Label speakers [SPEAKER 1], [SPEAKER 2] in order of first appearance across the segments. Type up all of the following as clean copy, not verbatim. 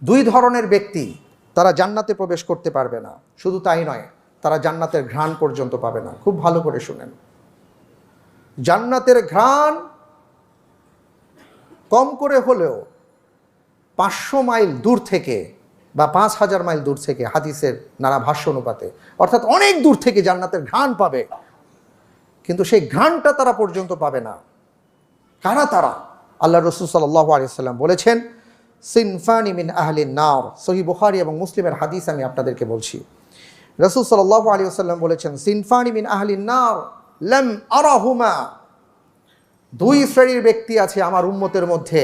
[SPEAKER 1] দুই ধরনের ব্যক্তি তারা জান্নাতে প্রবেশ করতে পারবে না। শুধু তাই নয়, তারা জান্নাতের ঘ্রাণ পর্যন্ত পাবে না। খুব ভালো করে শুনেন, জান্নাতের ঘ্রাণ কম করে হলেও 500 মাইল দূর থেকে বা 5000 মাইল দূর থেকে, হাদিসের নানা ভাষ্য অনুপাতে, অর্থাৎ অনেক দূর থেকে জান্নাতের ঘ্রাণ পাবে, কিন্তু সেই ঘ্রাণটা তারা পর্যন্ত পাবে না। কারা তারা? আল্লাহ রসুল সাল্লাল্লাহু আলাইহি ওয়াসাল্লাম বলেছেন, সিনফানি মিন আহলিন নার। সহিহ বুখারী এবং মুসলিমের হাদিস আমি আপনাদেরকে বলছি। রসুল সাল্লাল্লাহু আলাইহি ওয়াসাল্লাম বলেছেন, সিনফানি মিন আহলিন নার লাম আরাহুমা। দুই শ্রেণীর ব্যক্তি আছে আমার উম্মতের মধ্যে,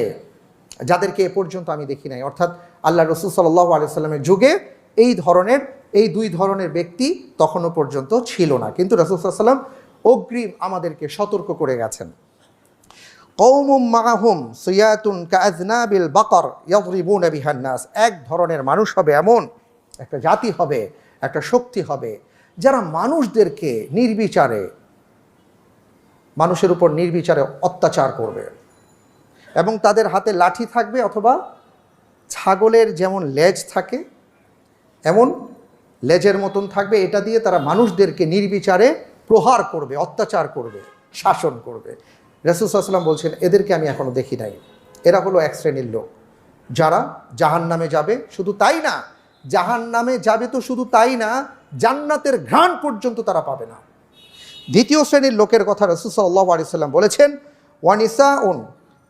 [SPEAKER 1] যাদেরকে এ পর্যন্ত আমি দেখি নাই। অর্থাৎ আল্লাহ রসুল সাল্লাল্লাহু আলাইহি ওয়াসাল্লামের যুগে এই দুই ধরনের ব্যক্তি তখনও পর্যন্ত ছিল না, কিন্তু রসুল সাল্লাল্লাহু আলাইহি ওয়াসাল্লাম অগ্রিম আমাদেরকে সতর্ক করে গেছেন। কওমুম মাআহুম সিয়াতুন কাআযনাবিল বাকর ইয়াদরিবুনা বিহান নাস। এক ধরনের মানুষ হবে, এমন একটা জাতি হবে, একটা শক্তি হবে, যারা মানুষদেরকে নির্বিচারে, মানুষের উপর নির্বিচারে অত্যাচার করবে, এবং তাদের হাতে লাঠি থাকবে, অথবা ছাগলের যেমন লেজ থাকে এমন লেজের মতন থাকবে। এটা দিয়ে তারা মানুষদেরকে নির্বিচারে প্রহার করবে, অত্যাচার করবে, শাসন করবে। রাসূল সাল্লাল্লাহু আলাইহি ওয়াসাল্লাম বলছেন, এদেরকে আমি এখনো দেখি নাই। এরা হলো এক শ্রেণীর লোক, যারা জাহান্নামে যাবে। শুধু তাই না, জাহান্নামে যাবে তো শুধু তাই না, জান্নাতের ঘ্রাণ পর্যন্ত তারা পাবে না। দ্বিতীয় শ্রেণীর লোকের কথা রাসূল সাল্লাল্লাহু আলাইহি ওয়াসাল্লাম বলেছেন, ওয়ানিসাউন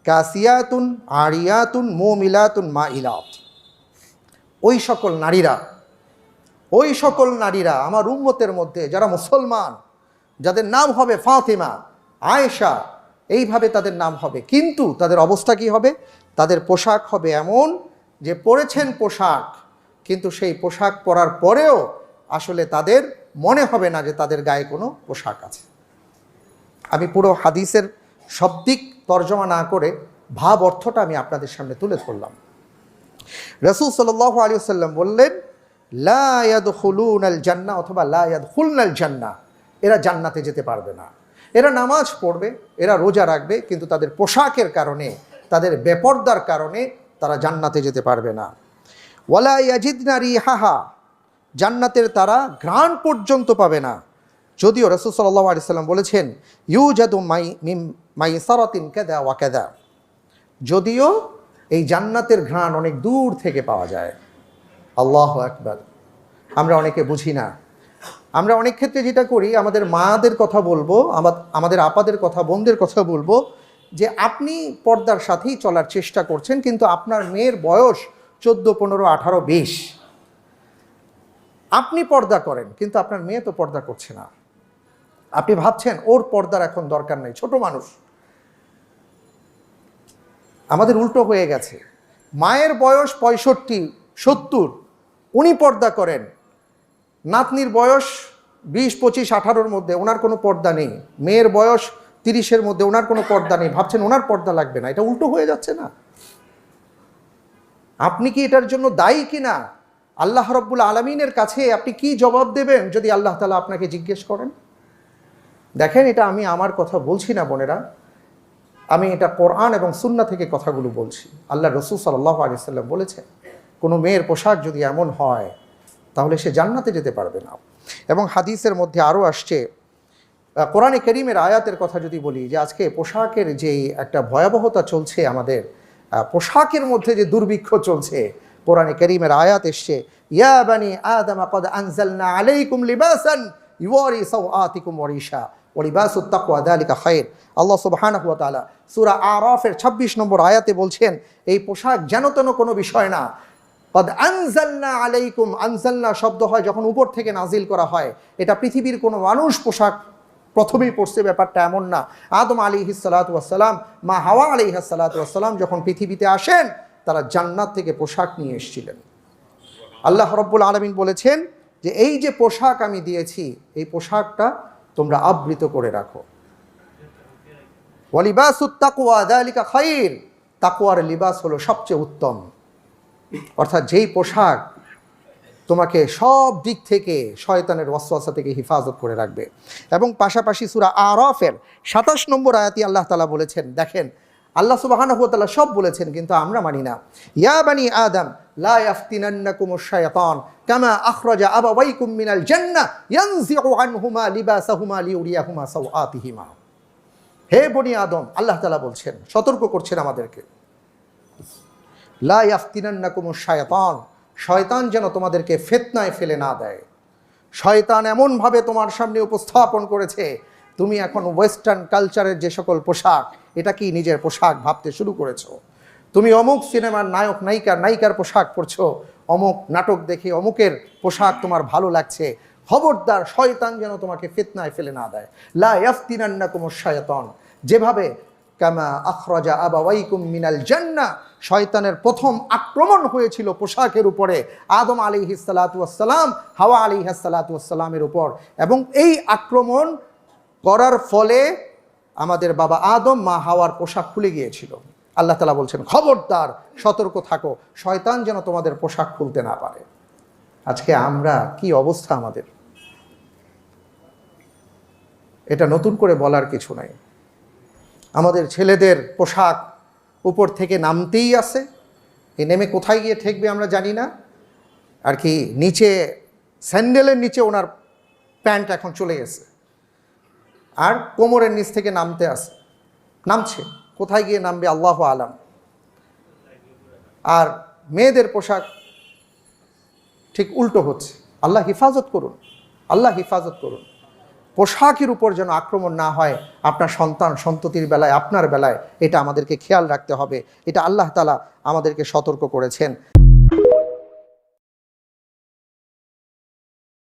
[SPEAKER 1] কাসিয়াতুন আরিয়াতুন মুমিলাতুন মাইলাত। ওই সকল নারীরা আমার উম্মতের মধ্যে যারা মুসলমান, যাদের নাম হবে ফাতিমা, আয়েশা, এইভাবে তাদের নাম হবে, কিন্তু তাদের অবস্থা কি হবে? তাদের পোশাক হবে এমন যে পরেছেন পোশাক, কিন্তু সেই পোশাক পরার পরেও আসলে তাদের মনে হবে না যে তাদের গায়ে কোনো পোশাক আছে। আমি পুরো হাদিসের শব্দিক তর্জমা না করে ভাব অর্থটা আমি আপনাদের সামনে তুলে ধরলাম। রাসূল সাল্লাল্লাহু আলাইহি ওয়াসাল্লাম বললেন, লা ইয়াদখুলুনাল জান্নাহ, অথবা লা ইয়াদখুলনাল জান্নাহ। এরা জান্নাতে যেতে পারবে না। এরা নামাজ পড়বে, এরা রোজা রাখবে, কিন্তু তাদের পোশাকের কারণে, তাদের বেপরদার কারণে তারা জান্নাতে যেতে পারবে না। ওয়ালা ইয়াজিদনা রিহাহা। জান্নাতের তারা ঘ্রাণ পর্যন্ত পাবে না। যদিও রাসূল সাল্লাল্লাহু আলাইহি ওয়াসাল্লাম বলেছেন, ইউজাদু মাইসারাতিন কাযা ওয়া কাযা। যদিও এই জান্নাতের ঘ্রাণ অনেক দূর থেকে পাওয়া যায়। আল্লাহু আকবার। আমরা অনেকে বুঝি না। আমরা অনেক ক্ষেত্রে যেটা করি, আমাদের মাদের কথা বলবো, আমাদের আপাদের কথা, বোনদের কথা বলবো, যে আপনি পর্দার সাথেই চলার চেষ্টা করছেন, কিন্তু আপনার মেয়ের বয়স 14, 15, 18, 20। আপনি পর্দা করেন, কিন্তু আপনার মেয়ে তো পর্দা করছে না। আপনি ভাবছেন ওর পর্দার এখন দরকার নেই, ছোট মানুষ। আমাদের উল্টো হয়ে গেছে। মায়ের বয়স 65, 70, উনি পর্দা করেন। নাতনির বয়স 20, 25, 18-র মধ্যে, ওনার কোনো পর্দা নেই। মেয়ের বয়স 30-এর মধ্যে, ওনার কোনো পর্দা নেই। ভাবছেন ওনার পর্দা লাগবে না। এটা উল্টো হয়ে যাচ্ছে না? আপনি কি এটার জন্য দায়ী কিনা আল্লাহ রাব্বুল আলামিনের কাছে আপনি কি জবাব দেবেন যদি আল্লাহ তাআলা আপনাকে জিজ্ঞেস করেন? দেখেন, এটা আমি আমার কথা বলছি না বোনেরা, আমি এটা কোরআন এবং সুন্নাহ থেকে কথাগুলো বলছি। আল্লাহ রাসূল সাল্লাল্লাহু আলাইহি ওয়াসাল্লাম বলেছেন, কোনো মেয়ের পোশাক যদি এমন হয় তাহলে সে জান্নাতে যেতে পারবে না। এবং হাদিসের মধ্যে আরও আসছে, কোরআনে কারীমের আয়াতের কথা যদি বলি, যে আজকে পোশাকের যেই একটা ভয়াবহতা চলছে, আমাদের পোশাকের মধ্যে যে দুর্ভিক্ষ চলছে, কোরআনে কারীমের আয়াত এসছে, ইয়া বানি আদম ক্বাদ আনজালনা আলাইকুম লিবাসান ইওয়ারি সাওআতিকুম ওয়া রিশা ওয়া লিবাসুত তাকওয়া যালিকা খায়র। আল্লাহ সুবহানাহু ওয়া তাআলা সূরা আরাফের 26 নম্বর আয়াতে বলছেন, এই পোশাক যেন তেন কোনো বিষয় না। ক্বাদ আনজালনা আলাইকুম, আনজালনা শব্দ হয় যখন উপর থেকে নাজিল করা হয়। এটা পৃথিবীর কোনো মানুষ পোশাক প্রথমেই পড়ছে, ব্যাপারটা এমন না। আদম আলাইহিস সালাতু ওয়াস সালাম, মা হাওয়া আলাইহিস সালাতু ওয়াস সালাম যখন পৃথিবীতে আসেন, তারা জান্নাত থেকে পোশাক নিয়ে এসেছিলেন। আল্লাহ রাব্বুল আলামিন বলেছেন যে এই যে পোশাক আমি দিয়েছি, এই পোশাকটা তোমরা আবৃত করে রাখো। ওয়া লিবাসুত তাকওয়া যালিকা খায়র। তাকওয়ার লিবাস হলো সবচেয়ে উত্তম। অর্থাৎ যেই পোশাক তোমাকে সব দিক থেকে শয়তানের ওয়াসওয়াসা থেকে হিফাজত করে রাখবে। এবং পাশাপাশি সূরা আরাফের 27 নম্বর আয়াতে আল্লাহ তাআলা বলেছেন, দেখেন আল্লাহ সুবহানাহু ওয়া তাআলা সব বলেছেন, কিন্তু আমরা মানি না। ইয়া বানি আদম লা ইয়াফতিনান্নাকুমুশ শায়াতান কামা আখরাজা আবাওয়াইকুম মিনাল জান্নাহ ইয়ানজিউ আনহুমা লিবাসাহুমা লিউরিয়াহুমা সাওআতিহিমা। হে বনি আদম, আল্লাহ তাআলা বলছেন, সতর্ক করছেন আমাদেরকে, লা ইয়াফতিনান্নাকুমুশ শায়াতান, শয়তান যেন তোমাদেরকে ফিতনায় ফেলে না দেয়। শয়তান এমনভাবে তোমার সামনে উপস্থাপন করেছে, তুমি এখন ওয়েস্টার্ন কালচারের যে সকল পোশাক, এটা কি নিজের পোশাক ভাবতে শুরু করেছো। তুমি অমুক সিনেমার নায়ক নায়িকার পোশাক পরছো, অমুক নাটক দেখে অমুকের পোশাক তোমার ভালো লাগছে। খবরদার, শয়তান যেন তোমাকে ফিতনায় ফেলে না দেয়। লা ইয়াফতিনান্নাকুমুশ শায়াতান, যেভাবে কামা আখরাজা আবাওয়াইকুম মিনাল জান্নাহ, শয়তানের প্রথম আক্রমণ হয়েছিল পোশাকের উপরে, আদম আলাইহিস সালাতু ওয়াস সালাম, হাওয়া আলাইহিস সালাতু ওয়াস সালামের উপর। এবং এই আক্রমণ করার ফলে আমাদের বাবা আদম মা হাওয়ার পোশাক খুলে গিয়েছিল। আল্লাহ তাআলা বলছেন, খবরদার, সতর্ক থাকো, শয়তান যেন তোমাদের পোশাক খুলতে না পারে। আজকে আমরা কি অবস্থা আমাদের, এটা নতুন করে বলার কিছু নাই। আমাদের ছেলেদের পোশাক উপর থেকে নামতেই আছে, এ নেমে কোথায় গিয়ে ঠেকবে আমরা জানি না। আর কি নিচে স্যান্ডেলের নিচে ওনার প্যান্ট এখন চলে গেছে, আর কোমরের নিচ থেকে নামছে, কোথায় গিয়ে নামবে আল্লাহু আলাম। আর মেয়েদের পোশাক ঠিক উল্টো হচ্ছে। আল্লাহ হিফাজত করুন, আল্লাহ হিফাজত করুন। পোশাকের উপর যেন আক্রমণ না হয় আপনার সন্তান সন্ততির বেলায়, আপনার বেলায়, এটা আমাদেরকে খেয়াল রাখতে হবে। এটা আল্লাহ তাআলা আমাদেরকে সতর্ক করেছেন।